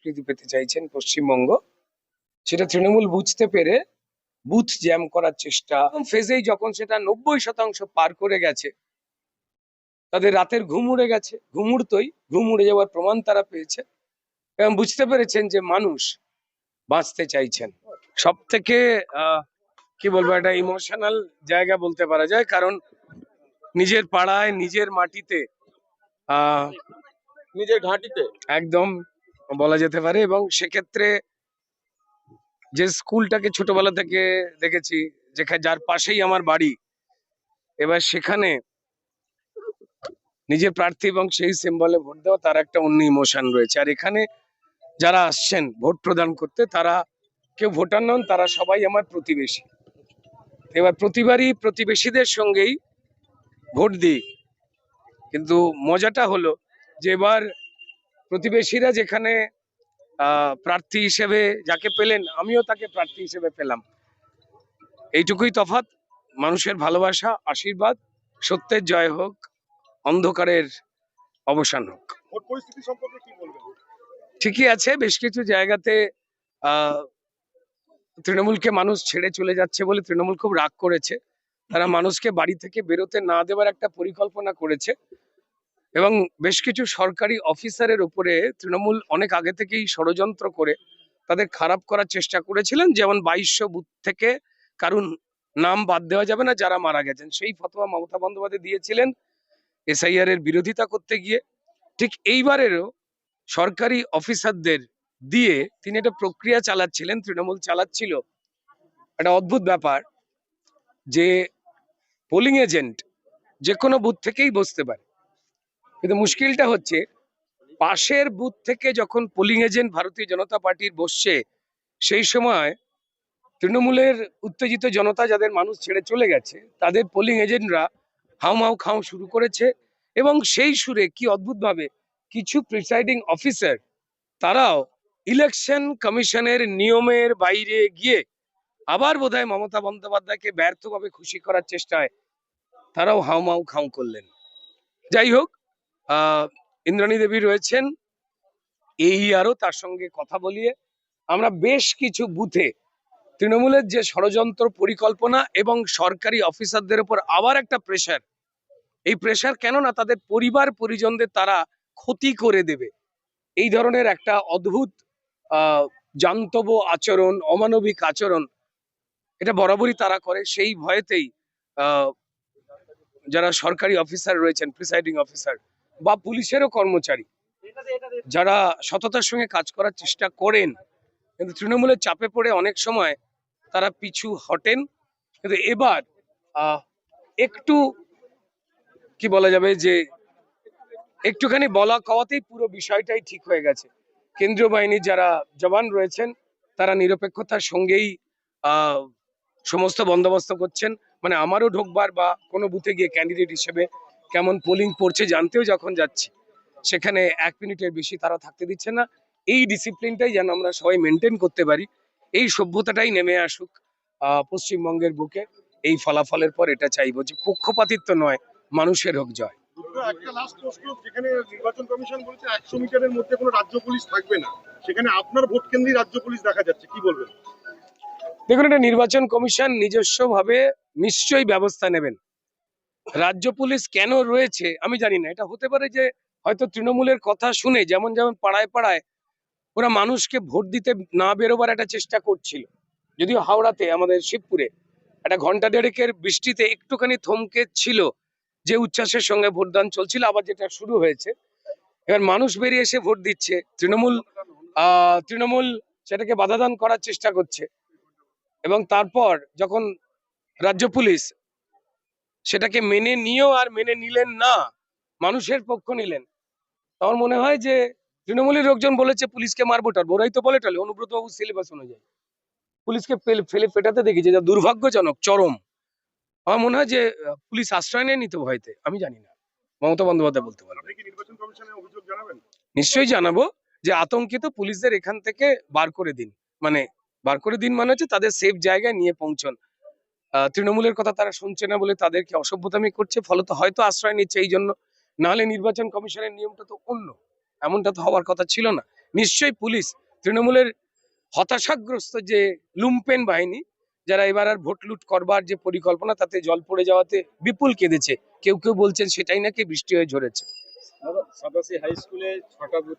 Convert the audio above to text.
স্বীকৃতি পেতে চাইছেন পশ্চিমবঙ্গ, সেটা তৃণমূল বুঝতে পেরে বুথ জ্যাম করার চেষ্টা। ফেজেই যখন সেটা 90% পার করে গেছে, তাদের রাতের ঘুম উড়ে গেছে, ঘুম উড়ে যাওয়ার প্রমাণ তারা পেয়েছে এবং বুঝতে পেরেছেন যে মানুষ বাঁচতে চাইছেন। সব থেকে কি বলবো, একটা ইমোশনাল জায়গা বলতে পারা যায়, কারণ নিজের পাড়ায় নিজের মাটিতে নিজের ঘাঁটিতে একদম বলা যেতে পারে, এবং সেক্ষেত্রে যে স্কুলটাকে ছোটবেলা থেকে দেখেছি, যেখানে যার পাশেই আমার বাড়ি, এবার সেখানে নিজের প্রার্থী এবং সেই সিম্বলে ভোট দেওয়া, তার একটা অন্য ইমোশন রয়েছে। আর এখানে যারা আসছেন ভোট প্রদান করতে, তারা কেউ ভোটার নন, তারা সবাই আমার প্রতিবেশী। এবার প্রতিবারই প্রতিবেশীদের সঙ্গেই ভোট দিই, কিন্তু মজাটা হলো যে এবার প্রতিবেশীরা যেখানে প্রার্থী হিসেবে যাকে পেলেন, আমিও তাকে প্রার্থী হিসেবে পেলাম। এইটুকুই তফাৎ। মানুষের ভালোবাসা, আশীর্বাদ, সত্যের জয় হোক, অন্ধকারের অবসান হোক। ভোট পরিস্থিতি সম্পর্কে কি বলবেন? ঠিকই আছে, বেশ কিছু জায়গাতে তৃণমূলকে মানুষ ছেড়ে চলে যাচ্ছে বলে তৃণমূল খুব রাগ করেছে। তারা মানুষকে বাড়ি থেকে বেরোতে না দেওয়ার একটা পরিকল্পনা করেছে এবং বেশ কিছু সরকারি অফিসারের উপরে তৃণমূল অনেক আগে থেকেই ষড়যন্ত্র করে তাদের খারাপ করার চেষ্টা করেছিলেন। যেমন 2200 বুথ থেকে কারণ নাম বাদ দেওয়া যাবে না যারা মারা গেছেন, সেই ফতোয়া মমতা বন্দ্যোপাধ্যায় দিয়েছিলেন এসআইআর এর বিরোধিতা করতে গিয়ে। ঠিক এইবারেরও সরকারি অফিসারদের দিয়ে তিনি একটা প্রক্রিয়া চালাচ্ছিলেন, তৃণমূল চালাচ্ছিল। একটা অদ্ভুত ব্যাপার যে পোলিং এজেন্ট যে কোনো বুথ থেকেই বসতে পারে, কিন্তু মুশকিলটা হচ্ছে পাশের বুথ থেকে যখন পোলিং এজেন্ট ভারতীয় জনতা পার্টির বসছে, সেই সময় তৃণমূলের উত্তেজিত জনতা, যাদের মানুষ ছেড়ে চলে গেছে, তাদের পোলিং এজেন্টরা হাউমাউ খাও শুরু করেছে। এবং সেই সুরে কি অদ্ভুত ভাবে কিছু প্রিসাইডিং অফিসার তারাও ইলেকশন কমিশনের নিয়মের বাইরে গিয়ে আবার বোধহয় মমতা বন্দ্যোপাধ্যায়কে ব্যর্থভাবে খুশি করার চেষ্টায় তারাও হাউমাউ খাও করলেন। যাই হোক, ইন্দ্রাণী দেবী রয়েছেন, এই আরো তার সঙ্গে কথা বলিয়ে আমরা বেশ কিছু বুথে তৃণমূলের যে ষড়যন্ত্র পরিকল্পনা এবং সরকারি অফিসারদের উপর আবার একটা প্রেশার, এই প্রেশার কেন না তাদের পরিবার পরিজনদের তারা ক্ষতি করে দেবে, এই ধরনের একটা অদ্ভুত জান্তব আচরণ, অমানবিক আচরণ, এটা বরাবরই তারা করে। সেই ভয়েতেই যারা সরকারি অফিসার রয়েছেন, প্রিসাইডিং অফিসার বা পুলিশেরও কর্মচারী, যারা সততার সঙ্গে কাজ করার চেষ্টা করেন, কিন্তু তৃণমূলের চাপে পড়ে অনেক সময় তারা পিছু হটেন। কিন্তু এবার একটু কি বলা যাবে, যে একটুখানি বলা কওয়াতেই পুরো বিষয়টাই ঠিক হয়ে গেছে। কেন্দ্রীয় বাহিনীর যারা জওয়ান রয়েছেন, তারা নিরপেক্ষতার সঙ্গেই সমস্ত বন্দোবস্ত করছেন। মানে আমারও ঢোকবার বা কোনো বুথে গিয়ে ক্যান্ডিডেট হিসেবে কেমন পোলিং পড়ছে জানতেও যখন যাচ্ছি, সেখানে 1 মিনিটের বেশি তারা থাকতে দিচ্ছে না। এই ডিসিপ্লিনটাই যেন আমরা সবাই মেনটেন করতে পারি, এই সভ্যতাটাই নেমে আসুক পশ্চিমবঙ্গের বুকে। এই ফলাফলের পর এটা চাইবো যে পক্ষপাতিত্ব নয়, মানুষের হোক জয়। একটা লাস্ট প্রশ্ন, যেখানে নির্বাচন কমিশন বলেছে 100 মিটারের মধ্যে কোনো রাজ্য পুলিশ থাকবে না, সেখানে আপনার ভোট কেন্দ্রে রাজ্য পুলিশ দেখা যাচ্ছে, কি বলবেন? দেখুন, এটা নির্বাচন কমিশন নিজস্ব ভাবে নিশ্চয়ই ব্যবস্থা নেবেন। রাজ্য পুলিশ কেন রয়েছে আমি জানি না। এটা হতে পারে যে হয়তো তৃণমূলের কথা শুনে যেমন যেমন পাড়ায় পাড়ায় ওরা মানুষকে ভোট দিতে না বেরোবার একটা চেষ্টা করছিল। যদিও হাওড়াতে, আমাদের শিবপুরে একটা ঘন্টা দেড়েকের বৃষ্টিতে একটুখানি থমকে ছিল, যে উচ্ছ্বাসের সঙ্গে ভোটদান চলছিল, আবার যেটা শুরু হয়েছে। এবার মানুষ বেরিয়ে এসে ভোট দিচ্ছে, তৃণমূল সেটাকে বাধাদান করার চেষ্টা করছে। এবং তারপর যখন রাজ্য পুলিশ সেটাকে মেনে নিয়েও আর মেনে নিলেন না, মানুষের পক্ষ নিলেন, আমার মনে হয় যে তৃণমূলের লোকজন বলেছে পুলিশকে মারবো টারবো, ওরাই তো বলে টলে অনুব্রত বাবু সিলেবাস অনুযায়ী পুলিশকে ফেলে পেটাতে দেখেছে, যা দুর্ভাগ্যজনক, চরম। আমার মনে হয় যে পুলিশ আশ্রয় নেয়নি তো ভয়তে, আমি জানি না, মমতা বন্দ্যোপাধ্যায় বলতে পারবেন। আপনি কি নির্বাচন কমিশনে অভিযোগ জানাবেন? নিশ্চয়ই জানাবো যে আতঙ্কিত পুলিশদের এখান থেকে বার করে দিন। মানে হচ্ছে তাদের সেফ জায়গায় নিয়ে পৌঁছন। তৃণমূলের কথা তারা শুনছে না বলে তাদেরকে অসভ্যতামি করছে, ফলত হয়তো আশ্রয় নিচ্ছে এই জন্য। নাহলে নির্বাচন কমিশনের নিয়মটা তো অন্য, এমনটা তো হওয়ার কথা ছিল না। নিশ্চয়ই পুলিশ তৃণমূলের হতাশাগ্রস্ত যে লুম্পেন বাহিনী, যারা এবার আর ভোট লুট করবার যে পরিকল্পনা, তাতে জল পড়ে যাওয়াতে বিপুল কেঁদেছে। কেউ কেউ বলছেন সেটাই নাকি বৃষ্টি হয়ে ঝরেছে। সাদাসি হাই স্কুলে 6টা বুথ